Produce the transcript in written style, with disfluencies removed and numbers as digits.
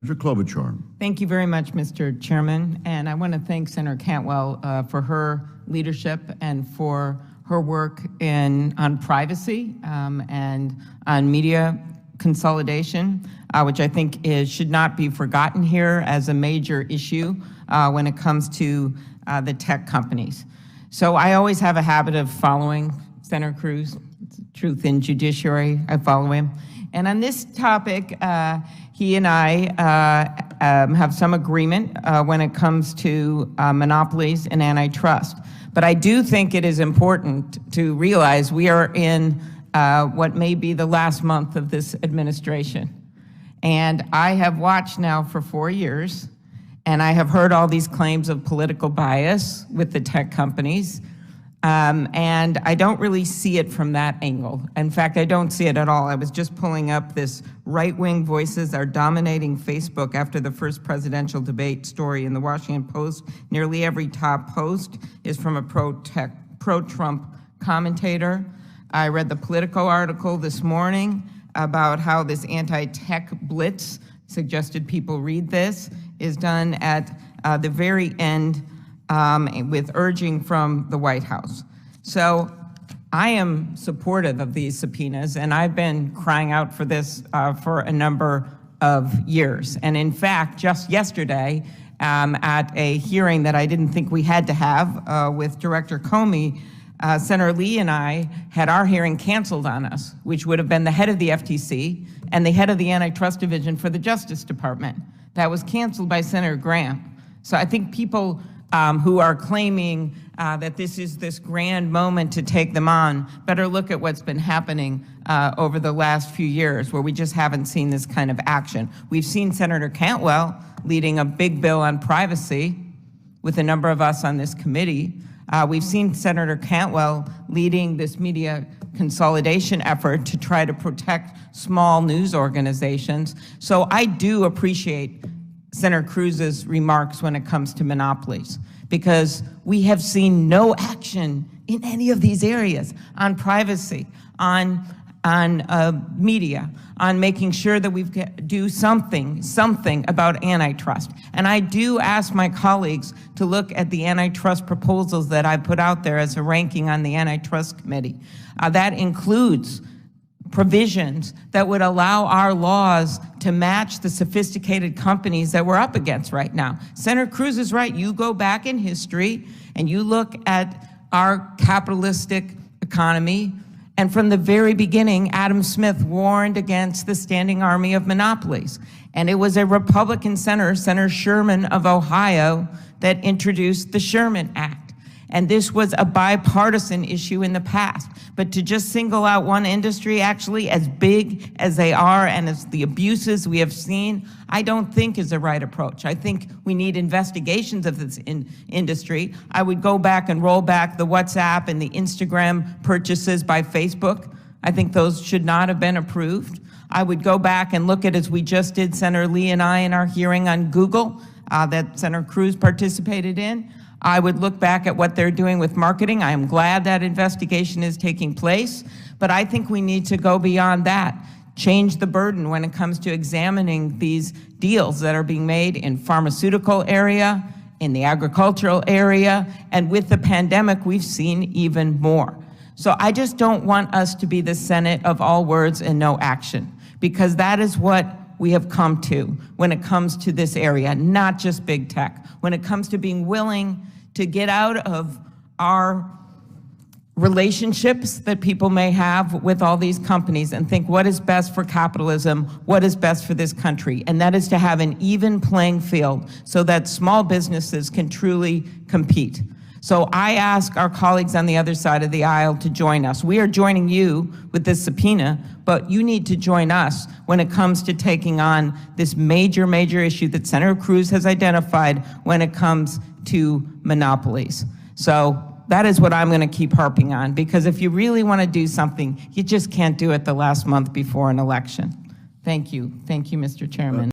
Mr. Klobuchar. Thank you very much, Mr. Chairman. And I want to thank Senator Cantwell for her leadership and for her work on privacy and on media consolidation, which I think should not be forgotten here as a major issue when it comes to the tech companies. So I always have a habit of following Senator Cruz. It's truth in judiciary, I follow him. And on this topic, he and I have some agreement when it comes to monopolies and antitrust. But I do think it is important to realize we are in what may be the last month of this administration. And I have watched now for 4 years, and I have heard all these claims of political bias with the tech companies. And I don't really see it from that angle. In fact, I don't see it at all. I was just pulling up this right-wing voices are dominating Facebook after the first presidential debate story in the Washington Post. Nearly every top post is from a pro-Trump commentator. I read the Politico article this morning about how this anti-tech blitz, suggested people read this, is done at the very end with urging from the White House. So I am supportive of these subpoenas, and I've been crying out for this for a number of years. And in fact, just yesterday, at a hearing that I didn't think we had to have with Director Comey, Senator Lee and I had our hearing canceled on us, which would have been the head of the FTC and the head of the Antitrust Division for the Justice Department. That was canceled by Senator Graham. So I think people who are claiming that this is this grand moment to take them on better look at what's been happening over the last few years, where we just haven't seen this kind of action. We've seen Senator Cantwell leading a big bill on privacy with a number of us on this committee. We've seen Senator Cantwell leading this media consolidation effort to try to protect small news organizations. So I do appreciate Senator Cruz's remarks when it comes to monopolies, because we have seen no action in any of these areas on privacy, on media, on making sure that we do something about antitrust. And I do ask my colleagues to look at the antitrust proposals that I put out there as a ranking on the Antitrust Committee. That includes provisions that would allow our laws to match the sophisticated companies that we're up against right now. Senator Cruz is right. You go back in history and you look at our capitalistic economy, and from the very beginning, Adam Smith warned against the standing army of monopolies. And it was a Republican senator, Senator Sherman of Ohio, that introduced the Sherman Act. And this was a bipartisan issue in the past. But to just single out one industry, actually, as big as they are and as the abuses we have seen, I don't think is the right approach. I think we need investigations of this industry. I would go back and roll back the WhatsApp and the Instagram purchases by Facebook. I think those should not have been approved. I would go back and look at, as we just did, Senator Lee and I, in our hearing on Google that Senator Cruz participated in. I would look back at what they're doing with marketing. I am glad that investigation is taking place, but I think we need to go beyond that, change the burden when it comes to examining these deals that are being made in pharmaceutical area, in the agricultural area, and with the pandemic, we've seen even more. So I just don't want us to be the Senate of all words and no action, because that is what we have come to when it comes to this area, not just big tech. When it comes to being willing to get out of our relationships that people may have with all these companies and think what is best for capitalism, what is best for this country, and that is to have an even playing field so that small businesses can truly compete. So I ask our colleagues on the other side of the aisle to join us. We are joining you with this subpoena, but you need to join us when it comes to taking on this major issue that Senator Cruz has identified when it comes to monopolies. So that is what I'm going to keep harping on, because if you really want to do something, you just can't do it the last month before an election. Thank you. Thank you, Mr. Chairman.